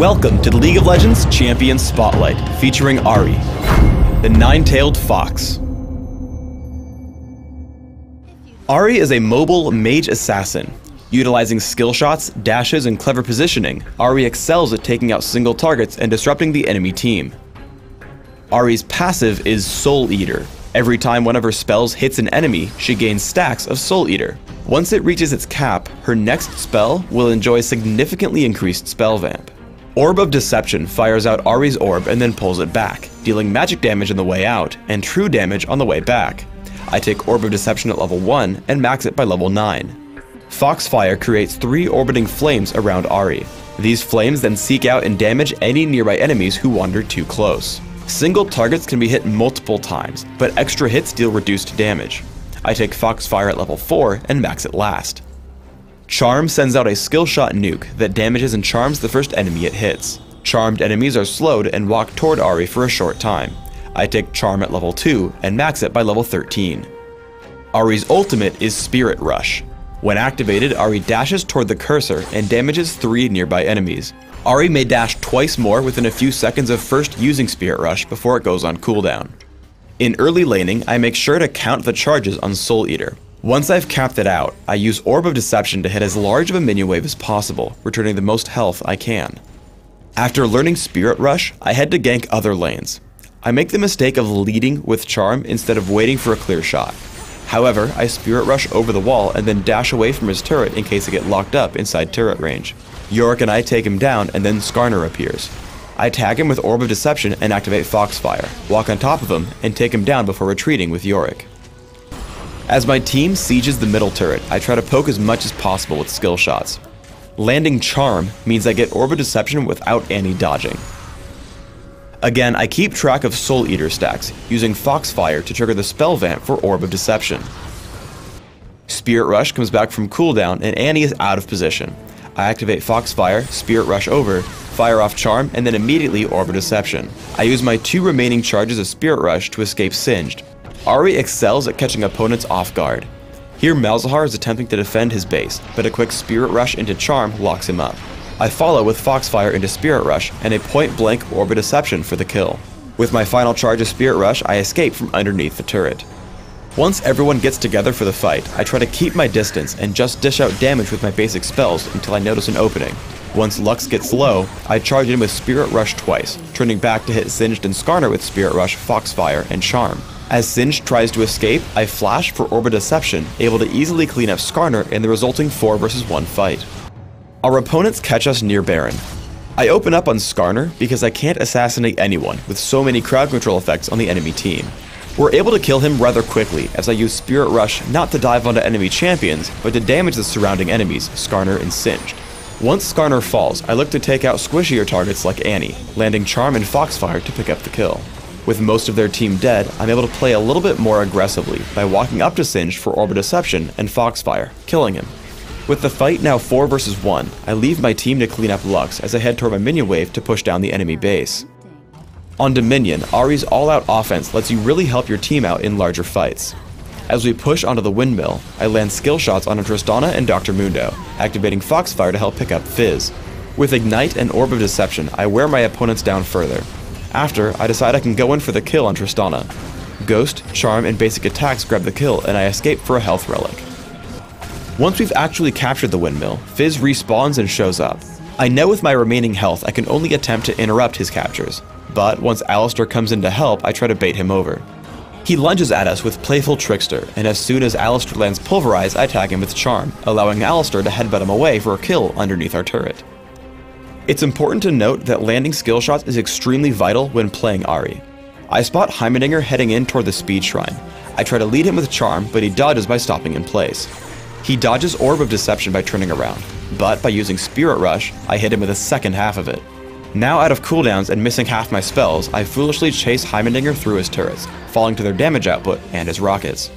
Welcome to the League of Legends Champion Spotlight, featuring Ahri, the nine-tailed fox. Ahri is a mobile mage assassin. Utilizing skill shots, dashes, and clever positioning, Ahri excels at taking out single targets and disrupting the enemy team. Ahri's passive is Soul Eater. Every time one of her spells hits an enemy, she gains stacks of Soul Eater. Once it reaches its cap, her next spell will enjoy significantly increased spell vamp. Orb of Deception fires out Ahri's orb and then pulls it back, dealing magic damage on the way out and true damage on the way back. I take Orb of Deception at level 1 and max it by level 9. Foxfire creates 3 orbiting flames around Ahri. These flames then seek out and damage any nearby enemies who wander too close. Single targets can be hit multiple times, but extra hits deal reduced damage. I take Foxfire at level 4 and max it last. Charm sends out a skill shot nuke that damages and charms the first enemy it hits. Charmed enemies are slowed and walk toward Ahri for a short time. I take Charm at level 2 and max it by level 13. Ahri's ultimate is Spirit Rush. When activated, Ahri dashes toward the cursor and damages 3 nearby enemies. Ahri may dash twice more within a few seconds of first using Spirit Rush before it goes on cooldown. In early laning, I make sure to count the charges on Soul Eater. Once I've capped it out, I use Orb of Deception to hit as large of a minion wave as possible, returning the most health I can. After learning Spirit Rush, I head to gank other lanes. I make the mistake of leading with Charm instead of waiting for a clear shot. However, I Spirit Rush over the wall and then dash away from his turret in case I get locked up inside turret range. Yorick and I take him down and then Skarner appears. I tag him with Orb of Deception and activate Foxfire, walk on top of him, and take him down before retreating with Yorick. As my team sieges the middle turret, I try to poke as much as possible with skill shots. Landing Charm means I get Orb of Deception without any dodging. Again, I keep track of Soul Eater stacks, using Foxfire to trigger the spell vamp for Orb of Deception. Spirit Rush comes back from cooldown and Annie is out of position. I activate Foxfire, Spirit Rush over, fire off Charm, and then immediately Orb of Deception. I use my 2 remaining charges of Spirit Rush to escape Singed. Ahri excels at catching opponents off guard. Here Malzahar is attempting to defend his base, but a quick Spirit Rush into Charm locks him up. I follow with Foxfire into Spirit Rush and a point-blank Orb of Deception for the kill. With my final charge of Spirit Rush, I escape from underneath the turret. Once everyone gets together for the fight, I try to keep my distance and just dish out damage with my basic spells until I notice an opening. Once Lux gets low, I charge in with Spirit Rush twice, turning back to hit Singed and Skarner with Spirit Rush, Foxfire, and Charm. As Singed tries to escape, I flash for Orb of Deception, able to easily clean up Skarner in the resulting 4 vs 1 fight. Our opponents catch us near Baron. I open up on Skarner because I can't assassinate anyone with so many crowd control effects on the enemy team. We're able to kill him rather quickly as I use Spirit Rush not to dive onto enemy champions, but to damage the surrounding enemies, Skarner and Singed. Once Skarner falls, I look to take out squishier targets like Annie, landing Charm and Foxfire to pick up the kill. With most of their team dead, I'm able to play a little bit more aggressively by walking up to Singed for Orb of Deception and Foxfire, killing him. With the fight now 4 vs 1, I leave my team to clean up Lux as I head toward my minion wave to push down the enemy base. On Dominion, Ahri's all-out offense lets you really help your team out in larger fights. As we push onto the windmill, I land skill shots on Tristana and Dr. Mundo, activating Foxfire to help pick up Fizz. With Ignite and Orb of Deception, I wear my opponents down further. After, I decide I can go in for the kill on Tristana. Ghost, Charm, and basic attacks grab the kill, and I escape for a health relic. Once we've actually captured the windmill, Fizz respawns and shows up. I know with my remaining health I can only attempt to interrupt his captures, but once Alistar comes in to help, I try to bait him over. He lunges at us with Playful Trickster, and as soon as Alistar lands Pulverize, I tag him with Charm, allowing Alistar to headbutt him away for a kill underneath our turret. It's important to note that landing skill shots is extremely vital when playing Ahri. I spot Heimerdinger heading in toward the Speed Shrine. I try to lead him with Charm, but he dodges by stopping in place. He dodges Orb of Deception by turning around, but by using Spirit Rush, I hit him with a second half of it. Now out of cooldowns and missing half my spells, I foolishly chase Heimerdinger through his turrets, falling to their damage output and his rockets.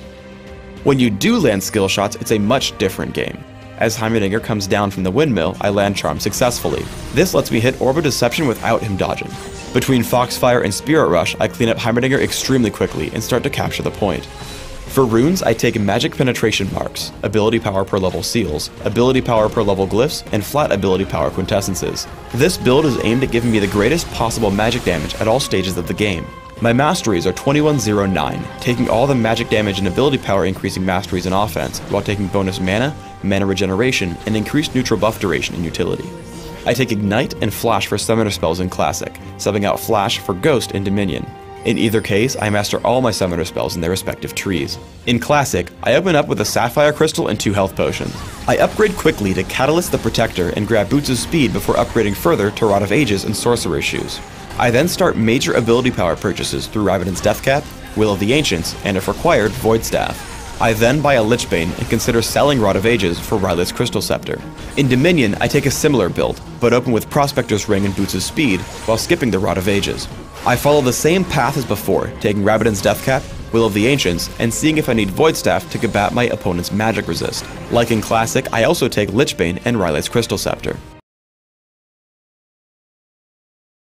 When you do land skill shots, it's a much different game. As Heimerdinger comes down from the windmill, I land Charm successfully. This lets me hit Orb of Deception without him dodging. Between Foxfire and Spirit Rush, I clean up Heimerdinger extremely quickly and start to capture the point. For runes, I take magic penetration marks, ability power per level seals, ability power per level glyphs, and flat ability power quintessences. This build is aimed at giving me the greatest possible magic damage at all stages of the game. My masteries are 2109, taking all the magic damage and ability power increasing masteries in offense, while taking bonus mana, mana regeneration, and increased neutral buff duration in utility. I take Ignite and Flash for summoner spells in Classic, subbing out Flash for Ghost in Dominion. In either case, I master all my summoner spells in their respective trees. In Classic, I open up with a Sapphire Crystal and 2 health potions. I upgrade quickly to Catalyst the Protector and grab Boots of Speed before upgrading further to Rod of Ages and Sorcerer's Shoes. I then start major ability power purchases through Rabadon's Deathcap, Will of the Ancients, and if required, Void Staff. I then buy a Lichbane and consider selling Rod of Ages for Rylith's Crystal Scepter. In Dominion, I take a similar build, but open with Prospector's Ring and Boots of Speed while skipping the Rod of Ages. I follow the same path as before, taking Rabadon's Deathcap, Will of the Ancients, and seeing if I need Void Staff to combat my opponent's magic resist. Like in Classic, I also take Lichbane and Rylith's Crystal Scepter.